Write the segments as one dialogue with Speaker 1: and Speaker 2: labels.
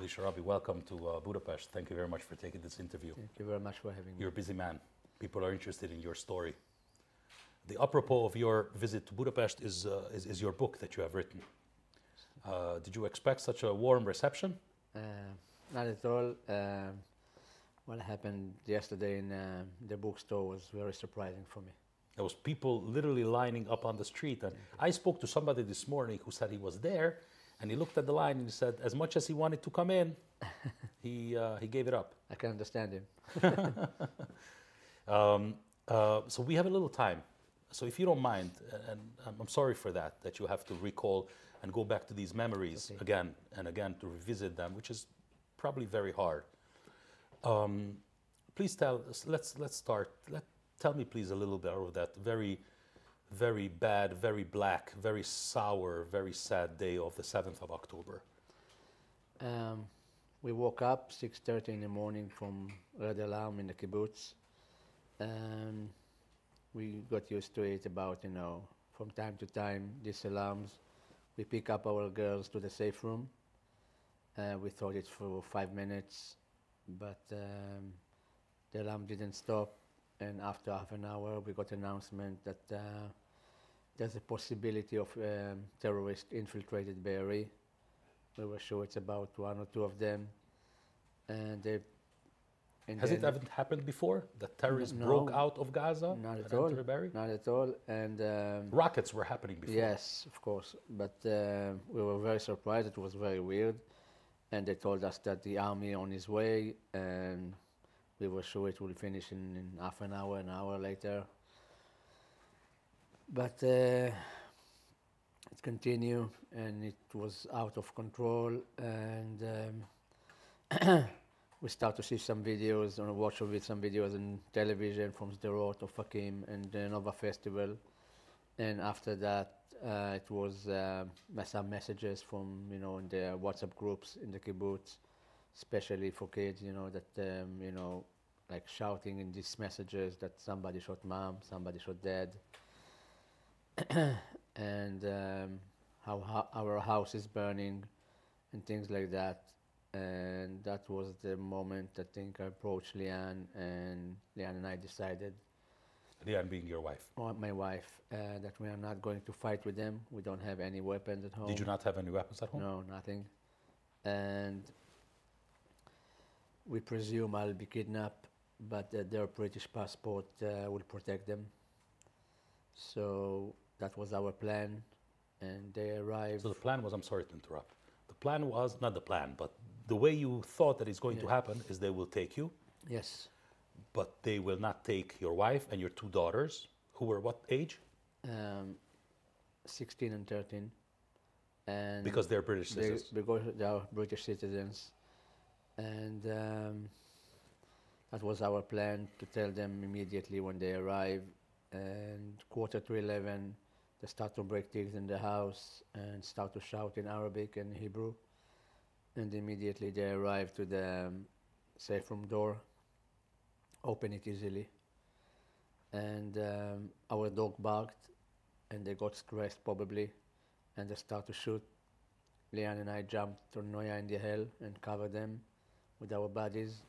Speaker 1: Sharabi, welcome to Budapest. Thank you very much for taking this interview.
Speaker 2: Thank you very much for having me.
Speaker 1: You're a busy man. People are interested in your story. The apropos of your visit to Budapest is your book that you have written. Did you expect such a warm reception?
Speaker 2: Not at all. What happened yesterday in the bookstore was very surprising for me.
Speaker 1: There was people literally lining up on the street. And I spoke to somebody this morning who said he was there, and he looked at the line and he said, as much as he wanted to come in, he gave it up.
Speaker 2: I can understand him.
Speaker 1: So we have a little time. So if you don't mind, and I'm sorry for that you have to recall and go back to these memories again and again to revisit them, which is probably very hard. Please tell us, let's start. Tell me please a little bit of that very, very bad, very black, very sour, very sad day of the 7th of October.
Speaker 2: We woke up 6:30 in the morning from red alarm in the kibbutz. We got used to it about, from time to time, these alarms. We pick up our girls to the safe room. We thought it for 5 minutes, but the alarm didn't stop. And after half an hour, we got an announcement that there's a possibility of terrorists infiltrated Be'eri. We were sure it's about one or two of them. And they...
Speaker 1: Has it ever happened before that terrorists broke out of Gaza?
Speaker 2: Not at all. Not at all. And
Speaker 1: rockets were happening before.
Speaker 2: Yes, of course. But we were very surprised. It was very weird. And they told us that the army on its way, and we were sure it will finish in half an hour later. But it continued, and it was out of control. And we start to see some videos, and watch some videos on television from Sderot, Ofakim, and the Nova Festival. And after that, it was some messages from, in the WhatsApp groups in the kibbutz, especially for kids, that, like shouting in these messages that somebody shot mom, somebody shot dad, and how our house is burning, and things like that. And that was the moment I think I approached Liane, and Liane and I decided,
Speaker 1: Liane being your wife?
Speaker 2: My wife, that we are not going to fight with them. We don't have any weapons at home.
Speaker 1: Did you not have any weapons at home?
Speaker 2: No, nothing. And we presume I'll be kidnapped, but their British passport will protect them. So that was our plan, and they arrived.
Speaker 1: So the plan was, I'm sorry to interrupt, the plan was, not the plan, but the way you thought that it's going to happen is they will take you.
Speaker 2: Yes.
Speaker 1: But they will not take your wife and your two daughters, who were what age?
Speaker 2: 16 and 13. And
Speaker 1: because they're British citizens?
Speaker 2: Because they are British citizens. And that was our plan, to tell them immediately when they arrive. And 11:15, they start to break things in the house and start to shout in Arabic and Hebrew. And immediately they arrive to the safe room door, open it easily. And our dog barked, and they got stressed probably, and they start to shoot. Liane and I jumped to Noya in the hell and covered them with our bodies.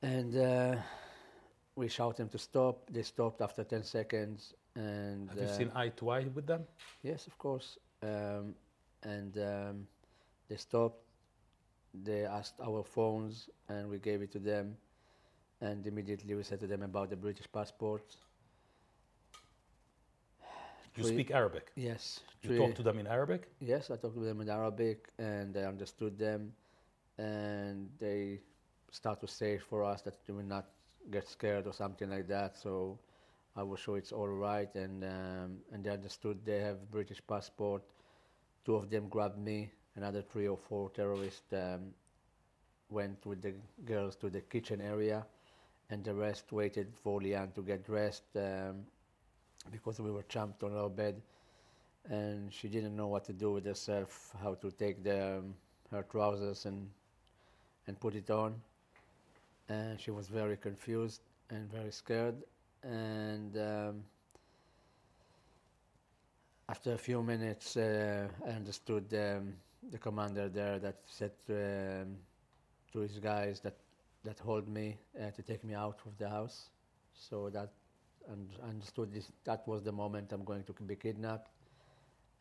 Speaker 2: And we shout them to stop. They stopped after 10 seconds. And
Speaker 1: have you seen eye to eye with them?
Speaker 2: Yes, of course. They stopped. They asked our phones, and we gave it to them. And immediately we said to them about the British passport.
Speaker 1: You speak Arabic?
Speaker 2: Yes.
Speaker 1: You talk to them in Arabic?
Speaker 2: Yes, I talked to them in Arabic, and I understood them. And they start to say for us that they will not get scared or something like that. So I was sure it's all right, and they understood they have British passport. Two of them grabbed me. Another 3 or 4 terrorists went with the girls to the kitchen area, and the rest waited for Liane to get dressed because we were jumped on our bed, and she didn't know what to do with herself, how to take her trousers and put it on. And she was very confused and very scared. And after a few minutes, I understood the commander there that said to his guys that hold me to take me out of the house. So that and I understood that was the moment I'm going to be kidnapped.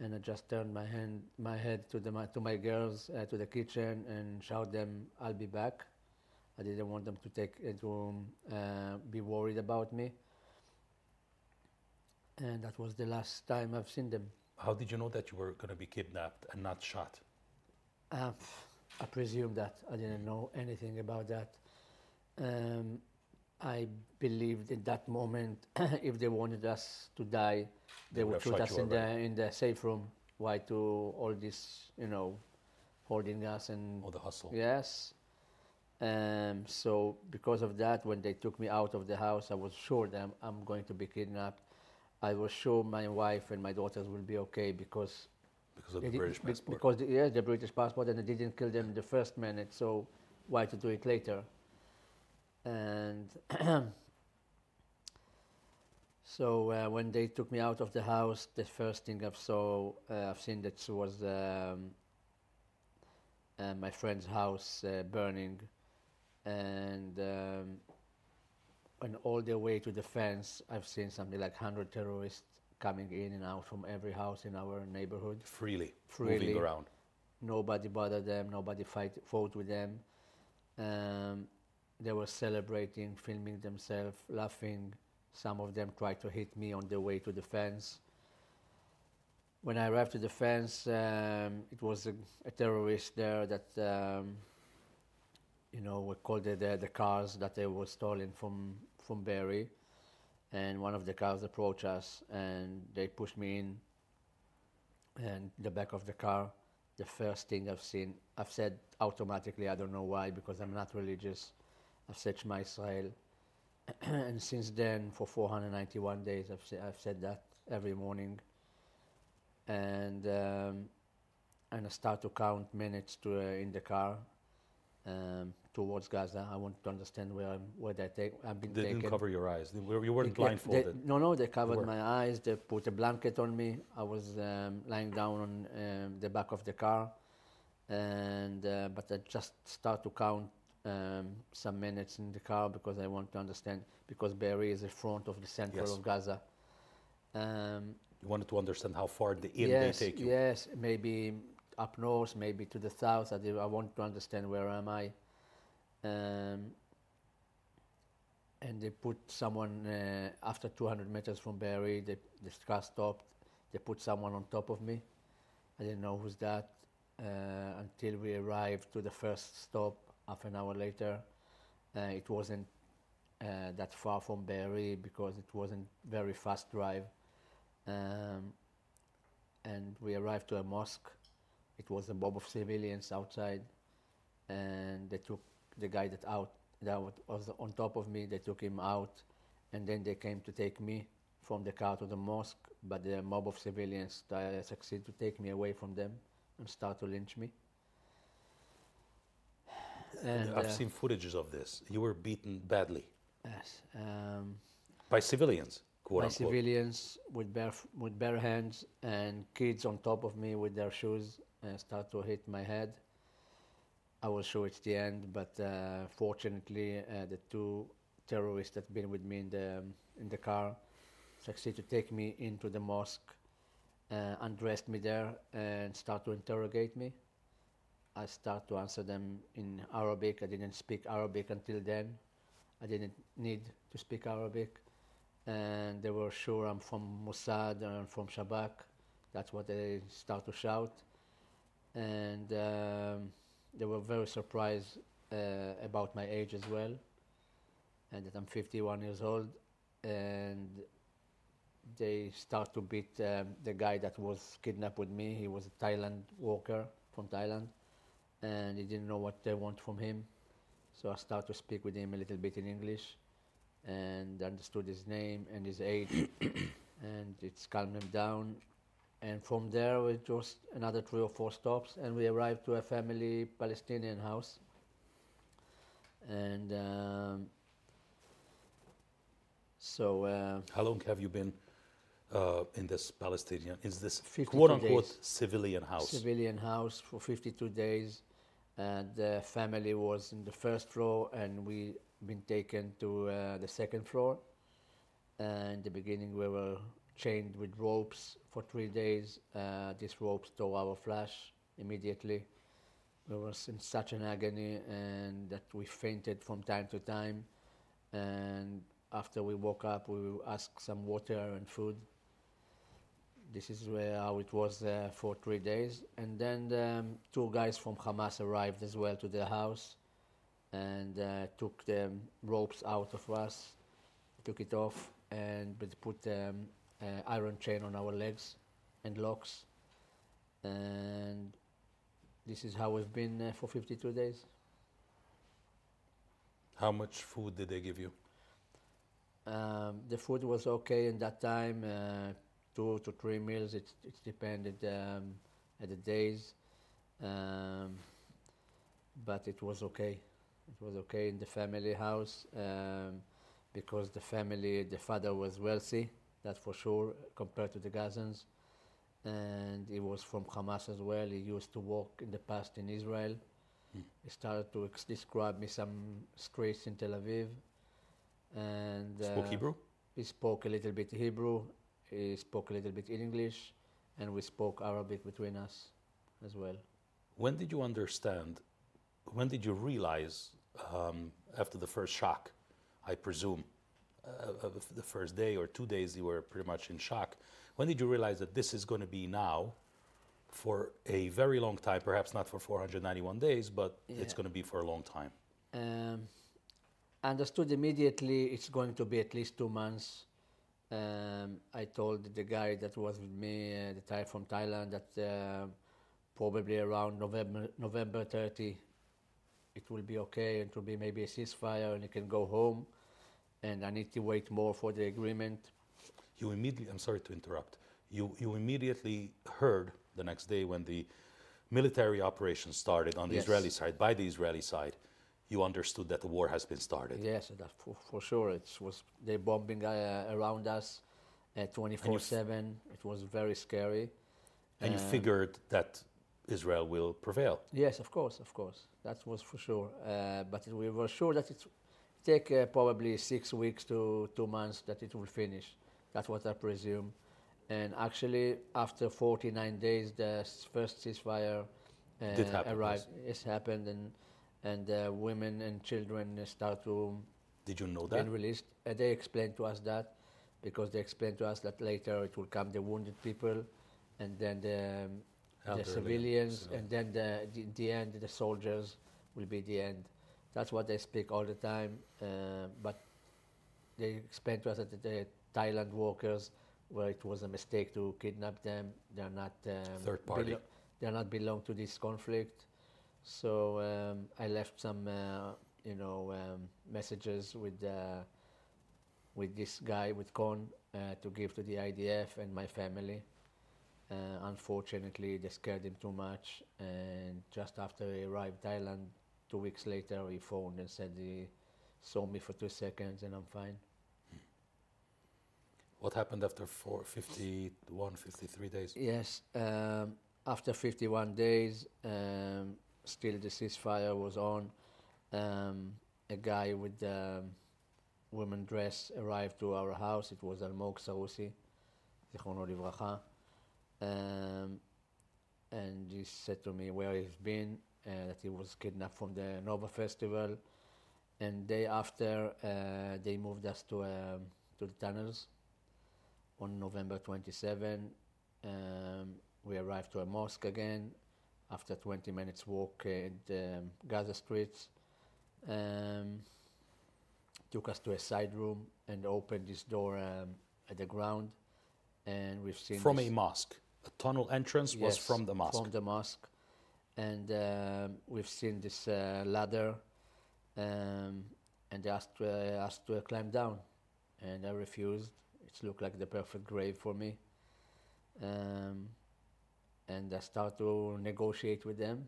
Speaker 2: And I just turned my head to my girls to the kitchen and shouted them, "I'll be back." I didn't want them to be worried about me. And that was the last time I've seen them.
Speaker 1: How did you know that you were going to be kidnapped and not shot?
Speaker 2: I presume that. I didn't know anything about that. I believed in that moment, if they wanted us to die, they would shoot us in the safe room. Why to all this, holding us and
Speaker 1: all the hustle?
Speaker 2: Yes. So because of that, when they took me out of the house, I was sure that I'm going to be kidnapped. I was sure my wife and my daughters will be okay because
Speaker 1: of the British passport.
Speaker 2: Because the British passport, and I didn't kill them the first minute. So why to do it later? And so when they took me out of the house, the first thing I've seen that was my friend's house burning, and all the way to the fence, I've seen something like 100 terrorists coming in and out from every house in our neighborhood.
Speaker 1: Freely. Moving around.
Speaker 2: Nobody bothered them. Nobody fought with them. They were celebrating, filming themselves, laughing. Some of them tried to hit me on the way to the fence. When I arrived to the fence, it was a terrorist there that, we called it the cars that they were stolen from Berry. And one of the cars approached us and they pushed me in. And the back of the car, the first thing I've said automatically, I don't know why, because I'm not religious, I've said Shema Israel. And since then, for 491 days, I've said that every morning. And I start to count minutes in the car towards Gaza. I want to understand where I've been taken.
Speaker 1: They didn't cover your eyes. You weren't blindfolded.
Speaker 2: No, they covered my eyes. They put a blanket on me. I was lying down on the back of the car, and but I just start to count some minutes in the car because I want to understand, because Be'eri is the front of the center of Gaza.
Speaker 1: You wanted to understand how far they take you.
Speaker 2: Yes, maybe up north, maybe to the south. I want to understand where am I. And they put someone after 200 meters from Be'eri. The car stopped. They put someone on top of me. I didn't know who's that until we arrived to the first stop. Half an hour later, it wasn't that far from Be'eri because it wasn't very fast drive. And we arrived to a mosque. It was a mob of civilians outside, and they took the guy that was on top of me. They took him out, and then they came to take me from the car to the mosque. But the mob of civilians succeeded to take me away from them and start to lynch me. And
Speaker 1: I've seen footages of this. You were beaten badly.
Speaker 2: Yes.
Speaker 1: By civilians, quote
Speaker 2: by
Speaker 1: unquote.
Speaker 2: Civilians with bare hands, and kids on top of me with their shoes start to hit my head. I was sure it's the end, but fortunately the two terrorists that been with me in the car succeed to take me into the mosque, undressed me there, and start to interrogate me. I start to answer them in Arabic. I didn't speak Arabic until then. I didn't need to speak Arabic. And they were sure I'm from Mossad and from Shabak. That's what they start to shout. And they were very surprised about my age as well, and that I'm 51 years old. And they start to beat the guy that was kidnapped with me. He was a Thailand worker from Thailand, and he didn't know what they want from him. So I start to speak with him a little bit in English, and understood his name and his age, and it's calmed him down. And from there, it was another 3 or 4 stops, and we arrived to a family Palestinian house. And
Speaker 1: how long have you been in this Palestinian, is this
Speaker 2: 52
Speaker 1: quote-unquote
Speaker 2: days.
Speaker 1: civilian house?
Speaker 2: Civilian house for 52 days, and the family was in the first floor, and we been taken to the second floor. And in the beginning, we were chained with ropes for 3 days. These ropes tore our flesh immediately. We were in such an agony, and that we fainted from time to time. And after we woke up, we asked some water and food. This is how it was for 3 days. And then 2 guys from Hamász arrived as well to the house and took the ropes out of us, took it off, and put iron chain on our legs and locks. And this is how we've been for 52 days.
Speaker 1: How much food did they give you?
Speaker 2: The food was okay in that time, 2 to 3 meals. It depended at the days, but it was okay. It was okay in the family house because the father was wealthy, that's for sure, compared to the Gazans. And he was from Hamász as well. He used to work in the past in Israel. He started to describe me some streets in Tel Aviv. And
Speaker 1: Spoke Hebrew?
Speaker 2: he spoke a little bit Hebrew, he spoke a little bit English, and we spoke Arabic between us as well.
Speaker 1: When did you understand, when did you realize, after the first shock, I presume, the first day or 2 days you were pretty much in shock, when did you realize that this is going to be now for a very long time, perhaps not for 491 days, but it's going to be for a long time?
Speaker 2: I understood immediately it's going to be at least 2 months. I told the guy that was with me, the guy from Thailand, that probably around November 30, it will be okay, and it will be maybe a ceasefire, and he can go home, and I need to wait more for the agreement.
Speaker 1: You immediately, I'm sorry to interrupt, you immediately heard the next day when the military operation started on the Israeli side, by the Israeli side, you understood that the war has been started.
Speaker 2: Yes, that for sure. They're bombing around us 24/7. It was very scary.
Speaker 1: And you figured that Israel will prevail.
Speaker 2: Yes, of course. That was for sure. But we were sure that it take probably 6 weeks to 2 months that it will finish. That's what I presume. And actually, after 49 days, the first ceasefire arrived. It happened, and women and children start to
Speaker 1: Did you know that?
Speaker 2: be released. They explained to us that, because they explained to us that later it will come the wounded people, and then the civilians, and then the end, the soldiers will be the end. That's what they speak all the time. But they explained to us that the Thailand workers, where it was a mistake to kidnap them, they're not
Speaker 1: third party.
Speaker 2: They're not belong to this conflict. So I left some, messages with this guy, with Kon, to give to the IDF and my family. Unfortunately, they scared him too much, and just after he arrived in Thailand, 2 weeks later, he phoned and said he saw me for 2 seconds and I'm fine.
Speaker 1: What happened after 51, 53 days?
Speaker 2: Yes, after 51 days, still the ceasefire was on. A guy with women dress arrived to our house. It was Almog Sarusi, zichrono livracha. And he said to me where he's been, that he was kidnapped from the Nova Festival. And day after, they moved us to the tunnels. On November 27, we arrived to a mosque again after 20 minutes walk in the Gaza streets. Took us to a side room and opened this door at the ground, and we've seen
Speaker 1: from a mosque. A tunnel entrance was from the mosque.
Speaker 2: From the mosque, and we've seen this ladder, and they asked to climb down, and I refused. It looked like the perfect grave for me, and I started to negotiate with them.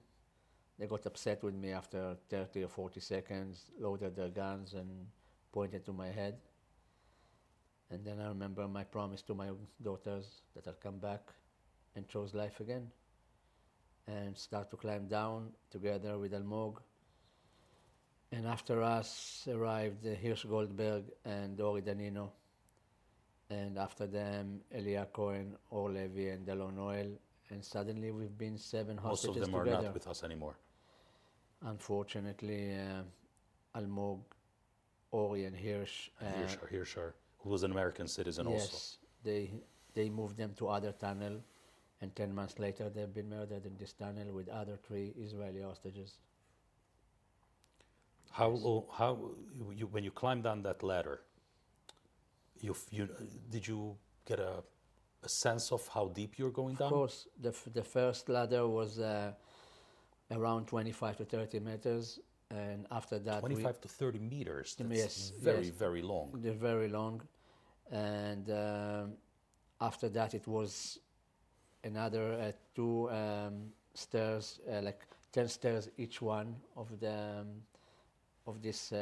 Speaker 2: They got upset with me after 30 or 40 seconds, loaded their guns and pointed to my head. And then I remember my promise to my daughters that I'll come back and chose life again and start to climb down together with Almog. And after us arrived Hirsch Goldberg and Ori Danino. And after them, Elia Cohen, Or Levy, and Delon Noel. And suddenly we've been 7
Speaker 1: Most
Speaker 2: hostages
Speaker 1: of them
Speaker 2: together.
Speaker 1: are not with us anymore.
Speaker 2: Unfortunately, Almog, Ori, and Hirsch.
Speaker 1: Hirsch, who was an American citizen also.
Speaker 2: Yes, they moved them to other tunnel, and 10 months later they've been murdered in this tunnel with other 3 Israeli hostages.
Speaker 1: When you climbed down that ladder, did you get a sense of how deep you're going down?
Speaker 2: Of course, the first ladder was around 25 to 30 meters, and after that
Speaker 1: 25 to 30 meters, that's
Speaker 2: yes,
Speaker 1: very long.
Speaker 2: They're very long, and after that it was another 2 stairs, like 10 stairs each one of this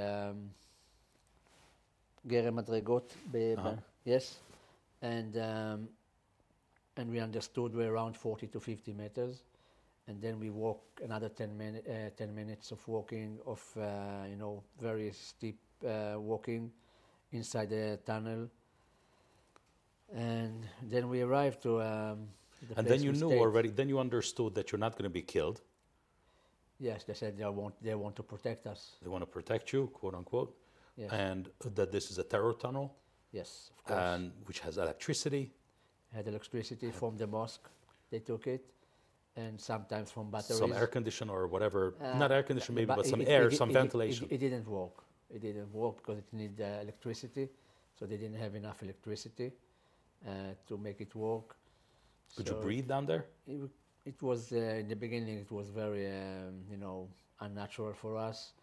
Speaker 2: גרם מדרגות, yes, and we understood we're around 40 to 50 meters, and then we walk another 10 minutes of walking, of very steep walking inside the tunnel, and then we arrived to the
Speaker 1: and
Speaker 2: place
Speaker 1: then you
Speaker 2: we
Speaker 1: knew
Speaker 2: stayed.
Speaker 1: already, then you understood that you're not going to be killed.
Speaker 2: Yes, they said they want to protect us.
Speaker 1: They want to protect you, quote unquote,
Speaker 2: Yes.
Speaker 1: and that this is a terror tunnel,
Speaker 2: Yes, of course.
Speaker 1: and which has electricity.
Speaker 2: Had electricity from the mosque, they took it, and sometimes from batteries.
Speaker 1: Some air condition or whatever, not air condition maybe, but some
Speaker 2: it-
Speaker 1: air,
Speaker 2: it-
Speaker 1: some
Speaker 2: it-
Speaker 1: ventilation.
Speaker 2: It didn't work. It didn't work because it needed electricity, so they didn't have enough electricity to make it work.
Speaker 1: Could you
Speaker 2: So
Speaker 1: breathe down there?
Speaker 2: It was in the beginning. It was very, unnatural for us.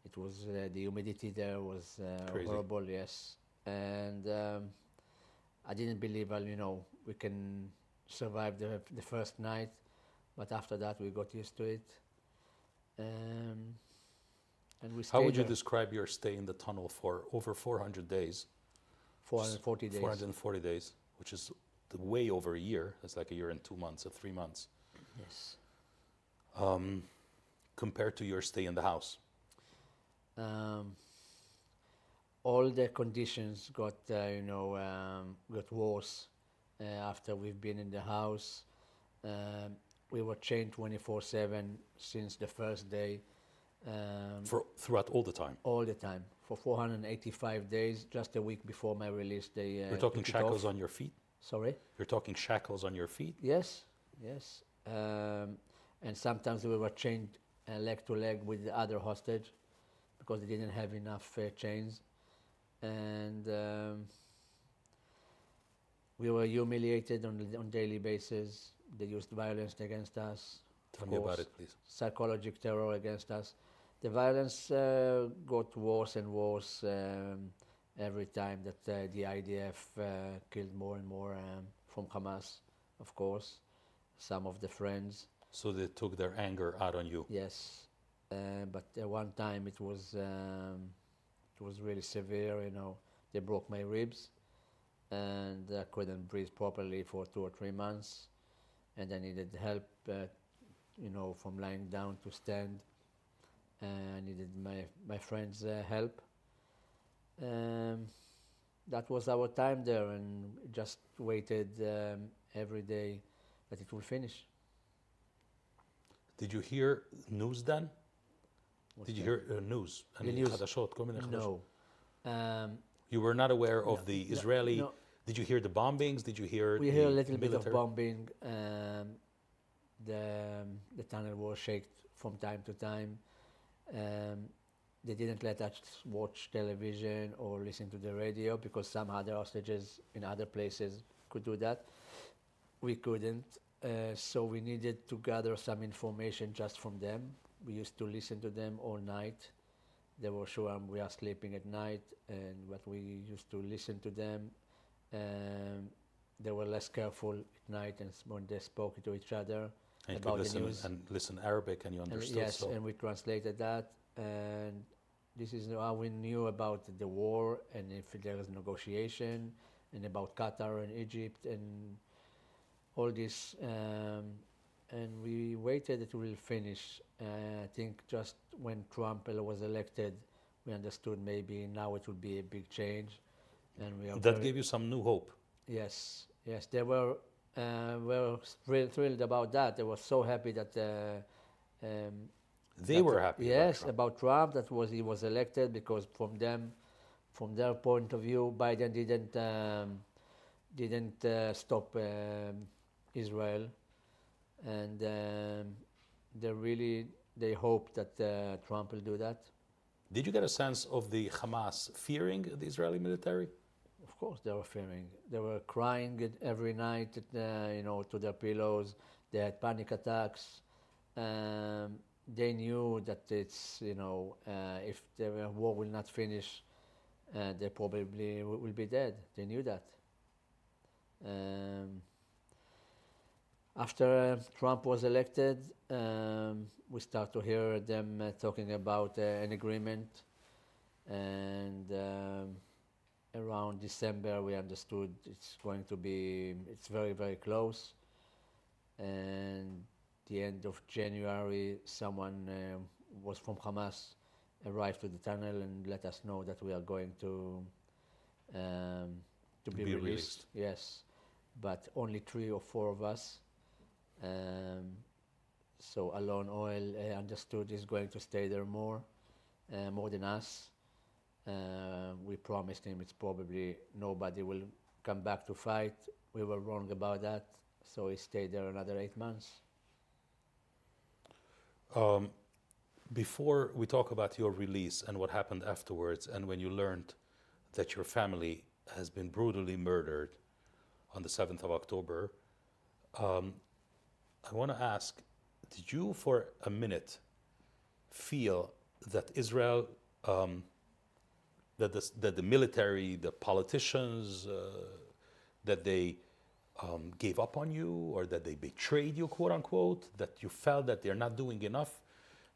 Speaker 2: It was the humidity there was
Speaker 1: Crazy.
Speaker 2: horrible. Yes, and I didn't believe, we can survive the first night, but after that we got used to it, and we stayed
Speaker 1: How would you
Speaker 2: there
Speaker 1: describe your stay in the tunnel for over 400 days?
Speaker 2: 440 days.
Speaker 1: 440 days, which is way over a year. It's like a year and 2 months or 3 months.
Speaker 2: Yes.
Speaker 1: Compared to your stay in the house.
Speaker 2: All the conditions got worse after we've been in the house. We were chained 24/7 since the first day.
Speaker 1: Throughout all the time.
Speaker 2: All the time for 485 days. Just a week before my release, they
Speaker 1: You're talking
Speaker 2: took it
Speaker 1: shackles
Speaker 2: off.
Speaker 1: on your feet?
Speaker 2: Sorry.
Speaker 1: You're talking shackles on your feet?
Speaker 2: Yes, yes. And sometimes we were chained leg to leg with the other hostage because they didn't have enough chains. And we were humiliated on daily basis. They used violence against us.
Speaker 1: Tell me about it, please.
Speaker 2: Psychological terror against us. The violence got worse and worse every time that the IDF killed more and more from Hamász, of course, some of the friends.
Speaker 1: So they took their anger out on you.
Speaker 2: Yes, but one time it was really severe. They broke my ribs, and I couldn't breathe properly for 2 or 3 months, and I needed help, from lying down to stand. I needed my friends' help. That was our time there, and just waited every day that it will finish.
Speaker 1: Did you hear news then? Did you hear news?
Speaker 2: The news?
Speaker 1: חדשות, כל מיני חדשות.
Speaker 2: No.
Speaker 1: You were not aware of the Israeli...
Speaker 2: no.
Speaker 1: Did you hear the bombings? Did you hear
Speaker 2: We
Speaker 1: the
Speaker 2: hear a little bit of
Speaker 1: military?
Speaker 2: bombing. The tunnel was shaken from time to time. They didn't let us watch television or listen to the radio because some other hostages in other places could do that. We couldn't, so we needed to gather some information just from them. We used to listen to them all night. They were sure we are sleeping at night, but we used to listen to them. They were less careful at night, and when they spoke to each other
Speaker 1: And you
Speaker 2: about
Speaker 1: could
Speaker 2: the
Speaker 1: listen
Speaker 2: news.
Speaker 1: and listen Arabic and you understood.
Speaker 2: Yes,
Speaker 1: so.
Speaker 2: and we translated that, and this is how we knew about the war and if there is negotiation and about Qatar and Egypt and all this. And we waited it will finish. I think just when Trump was elected, we understood maybe now it would be a big change. And we are
Speaker 1: That gave you some new hope.
Speaker 2: Yes, yes, they were thrilled about that. They were so happy that
Speaker 1: They were happy.
Speaker 2: yes, about Trump, that was he was elected, because from their point of view, Biden didn't stop Israel, and they hope that Trump will do that.
Speaker 1: Did you get a sense of the Hamas fearing the Israeli military?
Speaker 2: Of course, they were fearing. They were crying every night, to their pillows. They had panic attacks. They knew that it's, if the war will not finish, they probably will be dead. They knew that. After Trump was elected, we start to hear them talking about an agreement, and around December we understood it's very, very close. And the end of January, someone was from Hamas arrived to the tunnel and let us know that we are going to be released. Yes, but only 3 or 4 of us. So Alon Oil understood is going to stay there more than us. We promised him it's probably nobody will come back to fight. We were wrong about that, so he stayed there another 8 months.
Speaker 1: Before we talk about your release and what happened afterwards, and when you learned that your family has been brutally murdered on the 7th of October, I want to ask, did you for a minute feel that Israel, that the military, the politicians, that they gave up on you, or that they betrayed you, quote unquote, that you felt that they're not doing enough?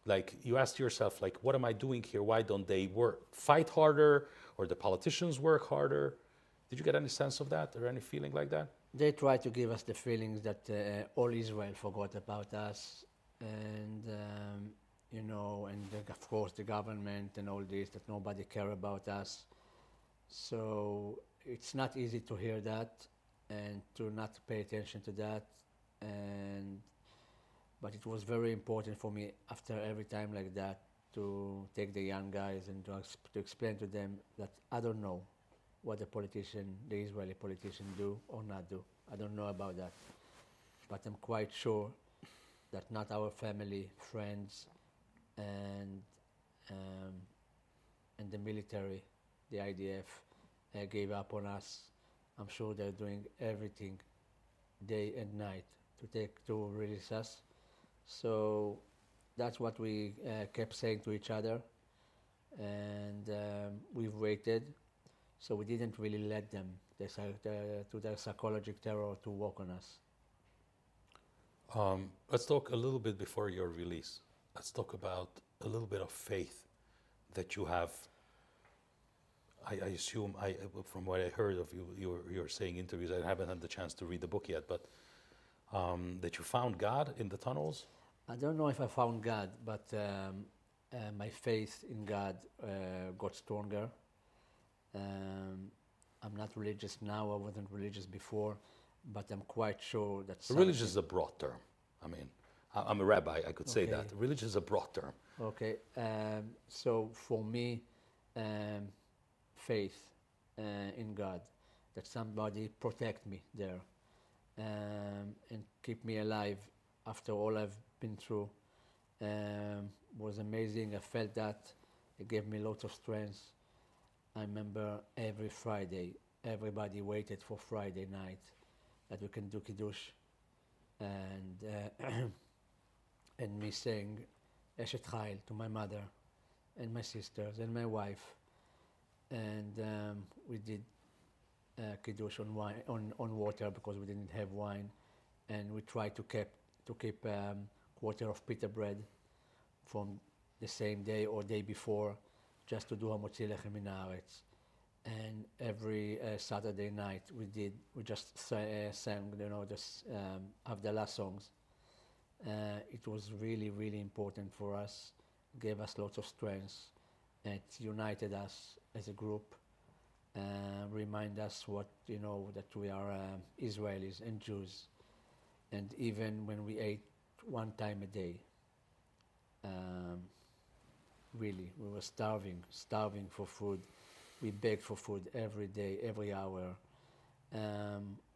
Speaker 1: Like, you asked yourself, like, what am I doing here? Why don't they fight harder, or the politicians work harder? Did you get any sense of that, or any feeling like that?
Speaker 2: They tried to give us the feelings that all Israel forgot about us, and of course the government and all this, that nobody care about us. So it's not easy to hear that and to not pay attention to that. But it was very important for me after every time like that to take the young guys and to explain to them that I don't know what the Israeli politician do or not do. I don't know about that. But I'm quite sure that not our family, friends, and the military, the IDF, gave up on us. I'm sure they're doing everything day and night to release us. So that's what we kept saying to each other, and we've waited. So we didn't really let them to their psychological terror to work on us.
Speaker 1: Let's talk a little bit before your release. Let's talk about a little bit of faith that you have. I assume, from what I heard of you, you're saying interviews, I haven't had the chance to read the book yet, but that you found God in the tunnels?
Speaker 2: I don't know if I found God, but my faith in God got stronger. I'm not religious now, I wasn't religious before, but I'm quite sure that
Speaker 1: religious is a broad term. I mean, I'm a rabbi, I could say that. Religion is a broad term.
Speaker 2: Okay, so for me, faith in God, that somebody protect me there and keep me alive after all I've been through, was amazing. I felt that. It gave me lots of strength. I remember every Friday, everybody waited for Friday night that we can do Kiddush, and and me saying Eshet Chayil to my mother and my sisters and my wife, and we did Kiddush on wine, on water, because we didn't have wine, and we tried to keep quarter of pita bread from the same day or day before, just to do Hamotzi Lechem Min Haaretz. And every Saturday night we just sang, you know, just Abdallah songs. It was really, really important for us, gave us lots of strength. It united us as a group, remind us what, you know, that we are Israelis and Jews. And even when we ate one time a day, really, we were starving for food. We begged for food every day, every hour.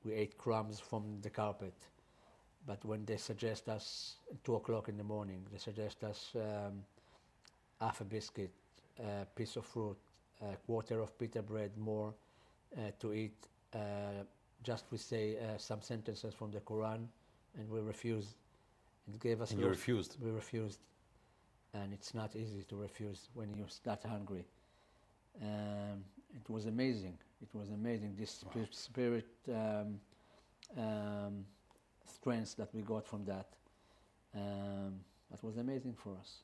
Speaker 2: We ate crumbs from the carpet. But when they suggest us, 2 o'clock in the morning, they suggest us half a biscuit, a piece of fruit, a quarter of pita bread more to eat, just we say some sentences from the Quran, and we refused. It gave us.
Speaker 1: And you refused?
Speaker 2: We refused. And it's not easy to refuse when you're that hungry. It was amazing. It was amazing. This spirit strength that we got from that. That was amazing for us.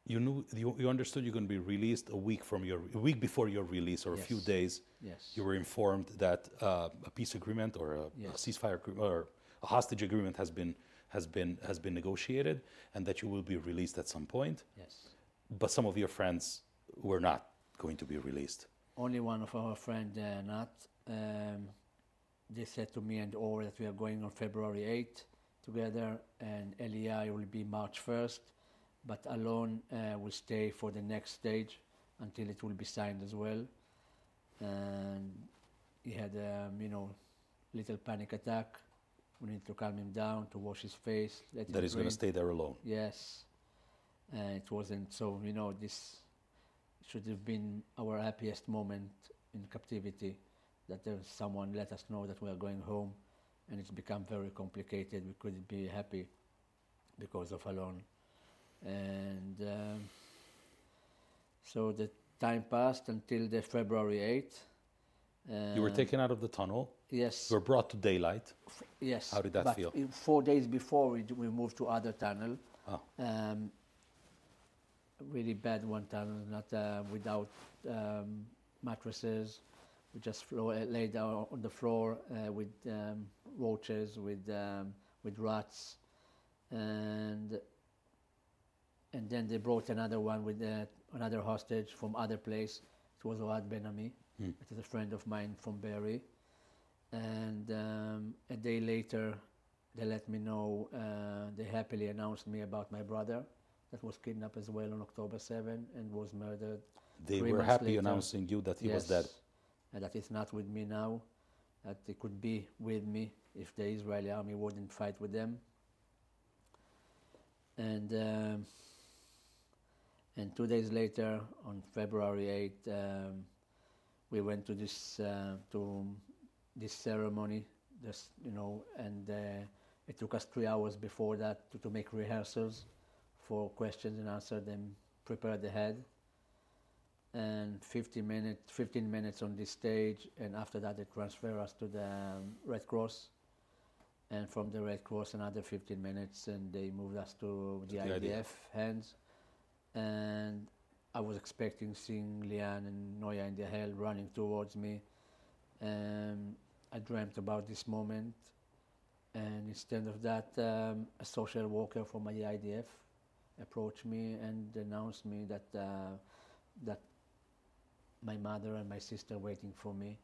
Speaker 1: You knew, you understood you're going to be released a week before your release, or a few days.
Speaker 2: Yes.
Speaker 1: You were informed that a peace agreement or a ceasefire or a hostage agreement has been negotiated, and that you will be released at some point.
Speaker 2: Yes.
Speaker 1: But some of your friends were not going to be released.
Speaker 2: Only one of our friends not. They said to me and Or that we are going on February 8th together, and Eli will be March 1st, but Alon will stay for the next stage until it will be signed as well. And he had little panic attack. We need to calm him down, to wash his face.
Speaker 1: That he's going to stay there alone.
Speaker 2: Yes. It wasn't so, this should have been our happiest moment in captivity, that there's someone let us know that we are going home, and it's become very complicated. We couldn't be happy because of Alon. And so the time passed until the February 8th.
Speaker 1: You were taken out of the tunnel.
Speaker 2: Yes.
Speaker 1: You were brought to daylight.
Speaker 2: Yes.
Speaker 1: How did that feel?
Speaker 2: 4 days before we moved to other tunnel.
Speaker 1: Oh.
Speaker 2: Really bad one tunnel, not without mattresses. We just lay down on the floor with roaches, with rats, and then they brought another one with another hostage from other place. It was Oad Ben-Ami. It is a friend of mine from Berry. And a day later, they let me know, they happily announced me about my brother that was kidnapped as well on October 7 and was murdered.
Speaker 1: They were happy announcing you that he was dead.
Speaker 2: And that he's not with me now, that he could be with me if the Israeli army wouldn't fight with them. And 2 days later, on February 8th, we went to this ceremony, and it took us 3 hours before that to make rehearsals for questions and answers, then prepare the head. And 15 minutes on this stage, and after that they transfer us to the Red Cross, and from the Red Cross another 15 minutes, and they moved us to the IDF hands. And I was expecting seeing Lian and Noya in the hell running towards me, and I dreamt about this moment. And instead of that, a social worker from the IDF approached me and announced me that my mother and my sister waiting for me.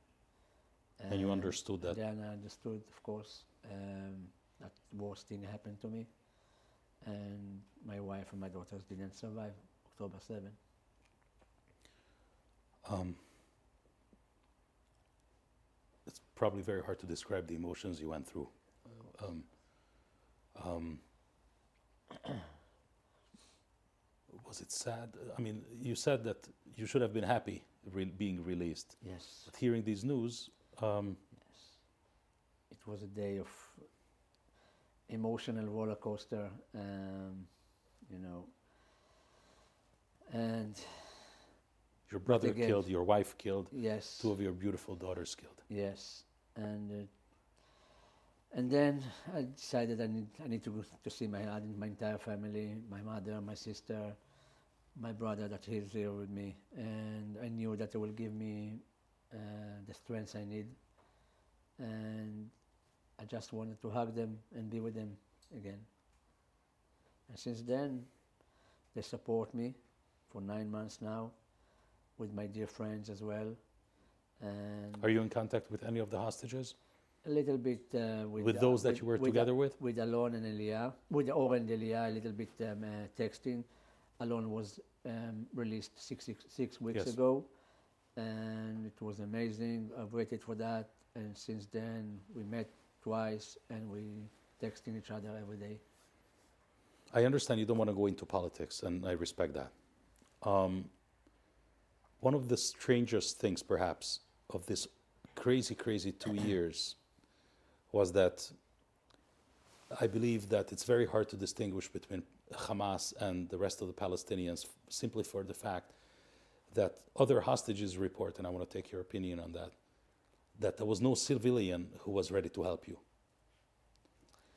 Speaker 1: And you understood that?
Speaker 2: Then I understood, of course, that worst thing happened to me. And my wife and my daughters didn't survive October 7.
Speaker 1: It's probably very hard to describe the emotions you went through. Was it sad? I mean, you said that you should have been happy being released.
Speaker 2: Yes.
Speaker 1: But hearing these news...
Speaker 2: yes. It was a day of emotional roller coaster, and...
Speaker 1: Your brother killed, your wife killed,
Speaker 2: yes.
Speaker 1: 2 of your beautiful daughters killed.
Speaker 2: Yes, and then I decided I need to go to see my entire family, my mother, my sister, my brother that he's here with me, and I knew that it will give me the strength I need, and I just wanted to hug them and be with them again. And since then, they support me for 9 months now, with my dear friends as well. And
Speaker 1: Are you in contact with any of the hostages?
Speaker 2: a little bit
Speaker 1: With those that you were together with?
Speaker 2: With Alon and Elia, with Or and Elia, a little bit texting. Alon was released six weeks
Speaker 1: Yes.
Speaker 2: ago, and it was amazing. I've waited for that, and since then we met twice, and we texting each other every day.
Speaker 1: I understand you don't want to go into politics, and I respect that. One of the strangest things, perhaps, of this crazy 2 years was that I believe that it's very hard to distinguish between Hamas and the rest of the Palestinians simply for the fact that other hostages report, and I want to take your opinion on that, that there was no civilian who was ready to help you.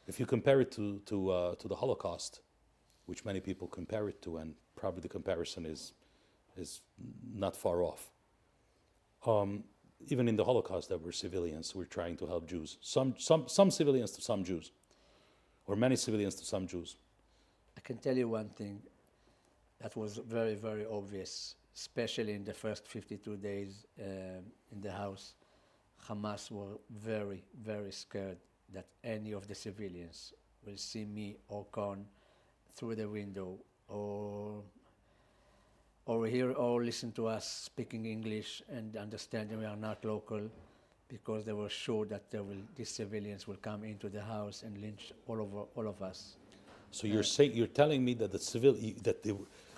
Speaker 1: If you compare it to the Holocaust, which many people compare it to, and probably the comparison is not far off. Even in the Holocaust, there were civilians who were trying to help Jews. Some civilians to some Jews, or many civilians to some Jews.
Speaker 2: I can tell you one thing that was very, very obvious, especially in the first 52 days in the house. Hamas were very, very scared that any of the civilians will see me or Khan through the window, or hear or listen to us speaking English and understanding we are not local, because they were sure that these civilians will come into the house and lynch all of us.
Speaker 1: So you're telling me that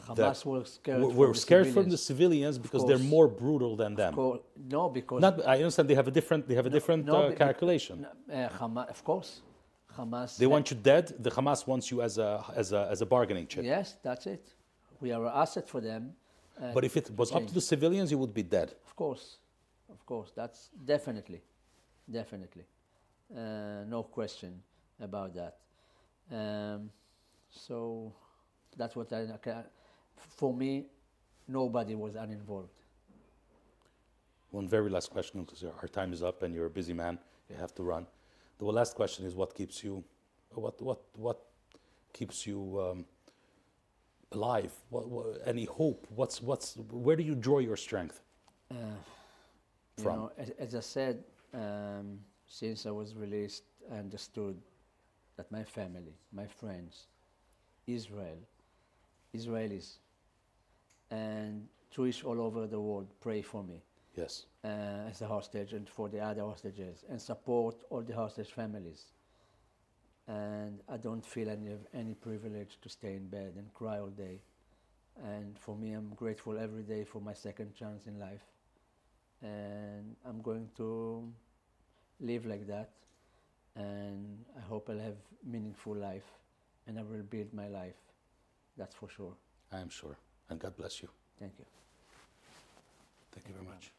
Speaker 2: Hamas
Speaker 1: were scared from the civilians because they're more brutal than them.
Speaker 2: No, because
Speaker 1: I understand they have a different calculation.
Speaker 2: Hamas, of course, Hamas.
Speaker 1: They want you dead. The Hamas wants you as a bargaining chip.
Speaker 2: Yes, that's it. We are an asset for them.
Speaker 1: But if it was up to the civilians, you would be dead.
Speaker 2: Of course, that's definitely, no question about that. So that's what for me, nobody was uninvolved.
Speaker 1: One very last question, because our time is up and you're a busy man. You have to run. The last question is, what keeps you alive? Any hope? Where do you draw your strength from?
Speaker 2: You know, as I said, since I was released, I understood that my family, my friends, Israelis, and Jewish all over the world pray for me.
Speaker 1: Yes.
Speaker 2: As a hostage and for the other hostages, and support all the hostage families. And I don't feel any privilege to stay in bed and cry all day. And for me, I'm grateful every day for my second chance in life. And I'm going to live like that. And I hope I'll have meaningful life, and I will build my life. That's for sure.
Speaker 1: I am sure. And God bless you.
Speaker 2: Thank you.
Speaker 1: Thank you very much.